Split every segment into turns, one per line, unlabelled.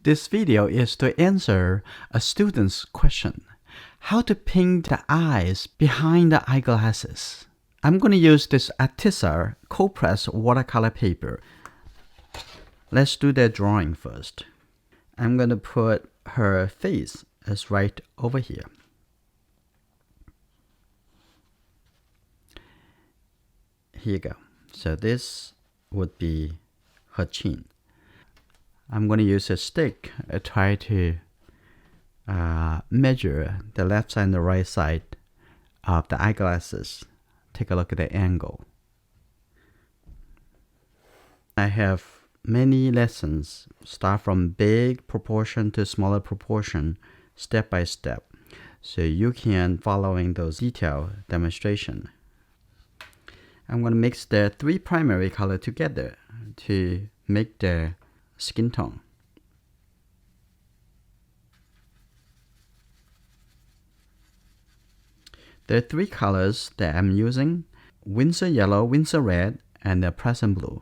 This video is to answer a student's question: how to paint the eyes behind the eyeglasses. I'm going to use this Artisa cold press watercolor paper. Let's do the drawing first. I'm going to put her face as right over here. Here you go. So this would be her chin. I'm going to use a stick, try to measure the left side and the right side of the eyeglasses. Take a look at the angle. I have many lessons, start from big proportion to smaller proportion, step by step. So you can following those detailed demonstration. I'm going to mix the three primary color together to make the skin tone. The three colors that I'm using: Winsor yellow, Winsor red, and the present blue.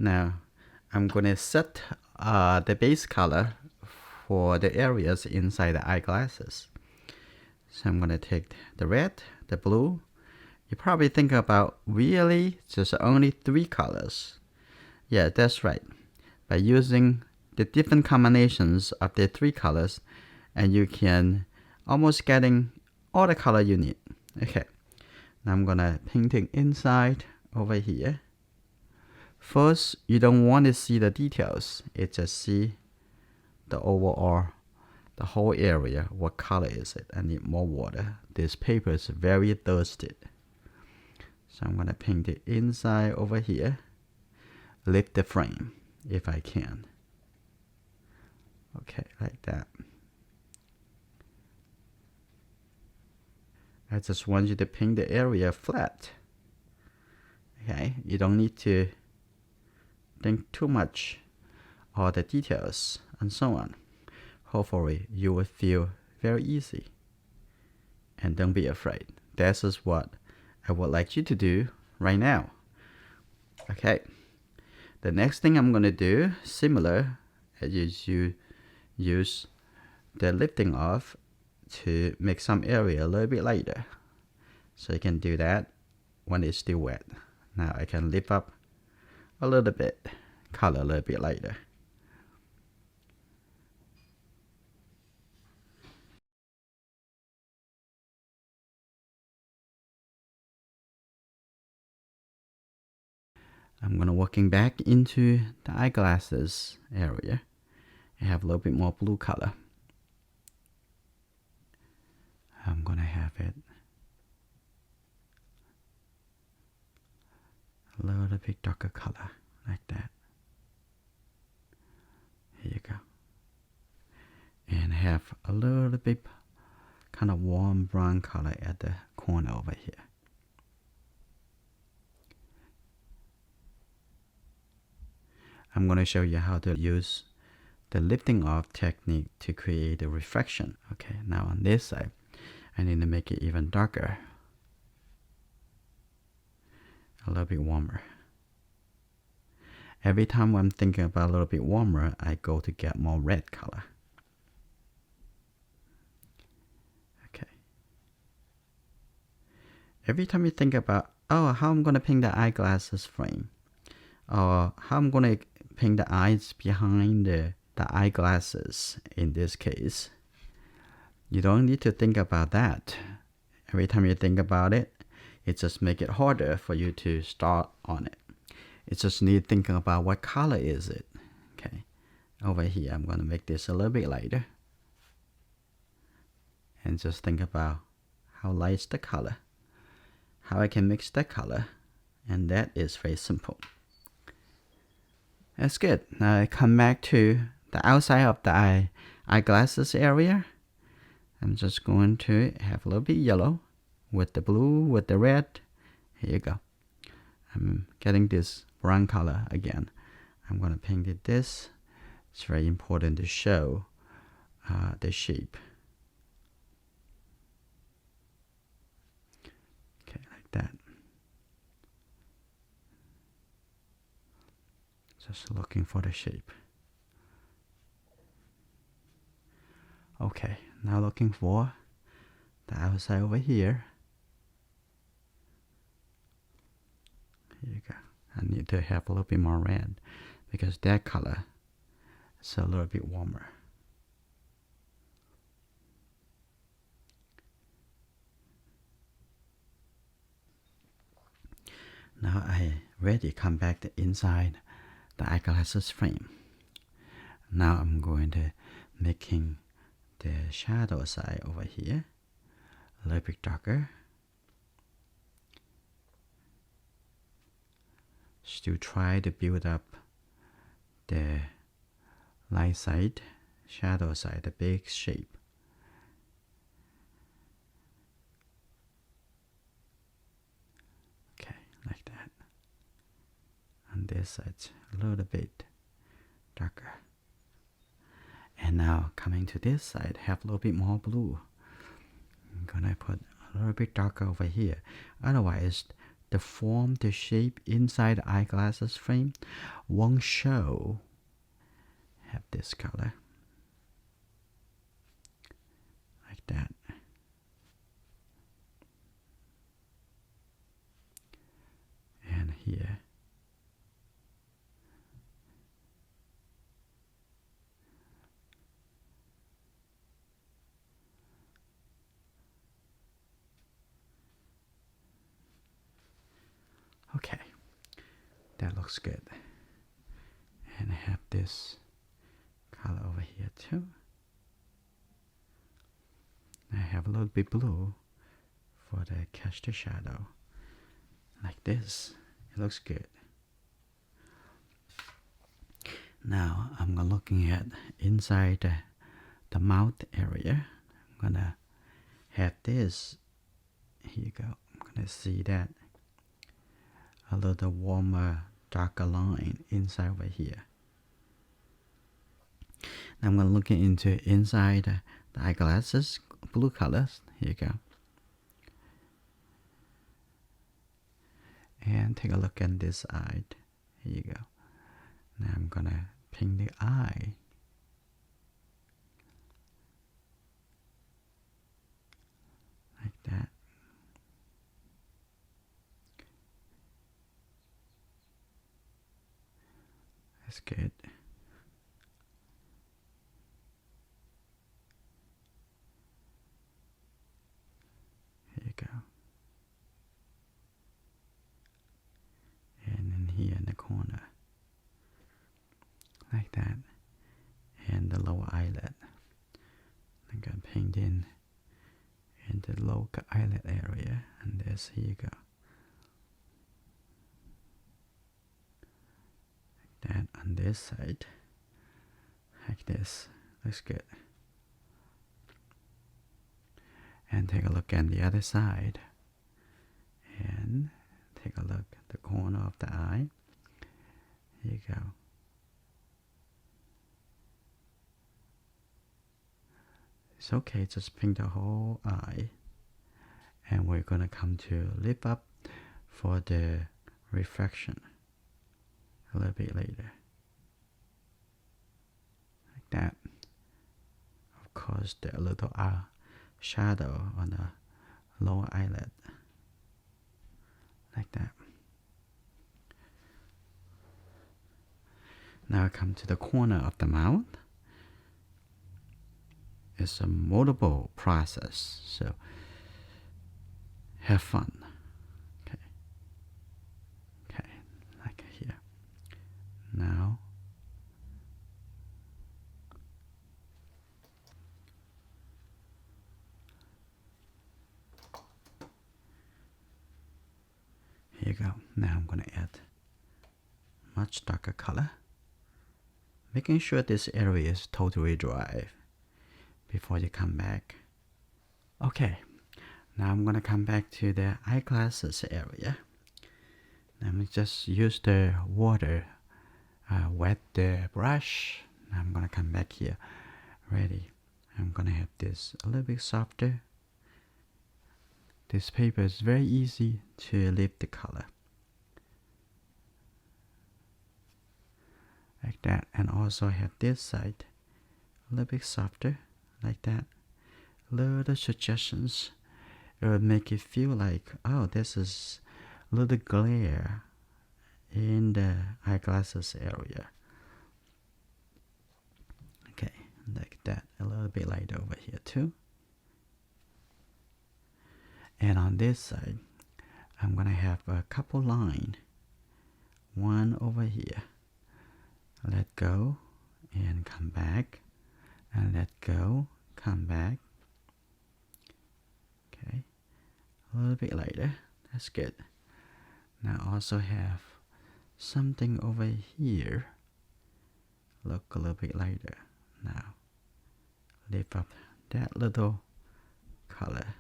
Now, I'm going to set the base color for the areas inside the eyeglasses. So I'm going to take the red, the blue. You probably think about, really, just only three colors. Yeah, that's right. By using the different combinations of the three colors, and you can almost getting all the color you need. Okay, now I'm gonna paint it inside over here. First, you don't want to see the details. It just see the overall, the whole area. What color is it? I need more water. This paper is very thirsty. So I'm gonna paint it inside over here. Lift the frame if I can. Okay, like that. I just want you to paint the area flat. Okay, you don't need to think too much all the details and so on. Hopefully you will feel very easy. And don't be afraid. This is what I would like you to do right now. Okay. The next thing I'm going to do, similar, is you use the lifting off to make some area a little bit lighter. So you can do that when it's still wet. Now I can lift up a little bit, color a little bit lighter. I'm gonna working back into the eyeglasses area. I have a little bit more blue color. I'm gonna have it a little bit darker color, like that. Here you go. And have a little bit kind of warm brown color at the corner over here. I'm going to show you how to use the lifting off technique to create a reflection. Okay, now on this side, I need to make it even darker. A little bit warmer. Every time I'm thinking about a little bit warmer, I go to get more red color. Okay. Every time you think about, oh, how I'm going to paint the eyeglasses frame, or how I'm going to paint the eyes behind the eyeglasses in this case, you don't need to think about that. Every time you think about it, it just make it harder for you to start on it. It just need thinking about what color is it. Okay, over here I'm going to make this a little bit lighter, and just think about how light's the color, how I can mix the color, and that is very simple. That's good. Now I come back to the outside of the eyeglasses area. I'm just going to have a little bit yellow with the blue, with the red. Here you go. I'm getting this brown color again. I'm going to paint it this. It's very important to show the shape. Okay, like that. Just looking for the shape. Okay, now looking for the outside over here. Here you go. I need to have a little bit more red because that color is a little bit warmer. Now I ready come back to inside the eyeglasses frame. Now I'm going to making the shadow side over here a little bit darker. Still try to build up the light side, shadow side, the big shape. Okay, like that. On this side, a little bit darker. And now coming to this side, have a little bit more blue. I'm gonna put a little bit darker over here. Otherwise, the form, the shape inside the eyeglasses frame won't show. Have this color. Like that. And here. Okay, that looks good. And I have this color over here too. I have a little bit blue for the catch the shadow. Like this. It looks good. Now I'm looking at inside the mouth area. I'm gonna have this. Here you go. I'm gonna see that a little warmer, darker line inside over here. Now I'm gonna look into inside the eyeglasses, blue colors. Here you go. And take a look at this side. Here you go. Now I'm gonna paint the eye. Like that. That's good. Here you go. And then here in the corner. Like that. And the lower eyelid. I'm gonna paint in the lower eyelid area. And this, here you go. Like that on this side. Like this. Looks good. And take a look at the other side. And take a look at the corner of the eye. Here you go. It's okay, just paint the whole eye. And we're gonna come to lift up for the reflection a little bit later. Like that. Of course, the little shadow on the lower eyelid. Like that. Now I come to the corner of the mouth. It's a multiple process, so have fun. Okay, like here. Now here you go. Now I'm gonna add much darker color, making sure this area is totally dry before you come back. Okay, now I'm gonna come back to the eyeglasses area. Let me just use the water, wet the brush. Now I'm gonna come back here. Ready. I'm gonna have this a little bit softer. This paper is very easy to lift the color. Like that. And also have this side a little bit softer. Like that. Little suggestions. It will make it feel like, oh, this is a little glare in the eyeglasses area. Okay, like that. A little bit light over here too. And on this side, I'm gonna have a couple lines. One over here. Let go and come back. And let go, come back. Okay, a little bit lighter. That's good. Now also have something over here. Look a little bit lighter. Now lift up that little color.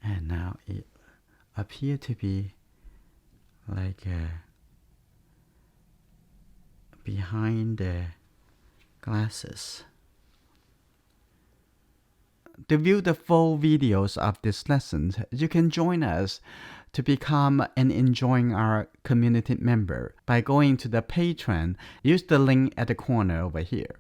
And now it appears to be like behind the glasses. To view the full videos of this lesson, you can join us to become an Enjoying Art community member by going to the Patreon. Use the link at the corner over here.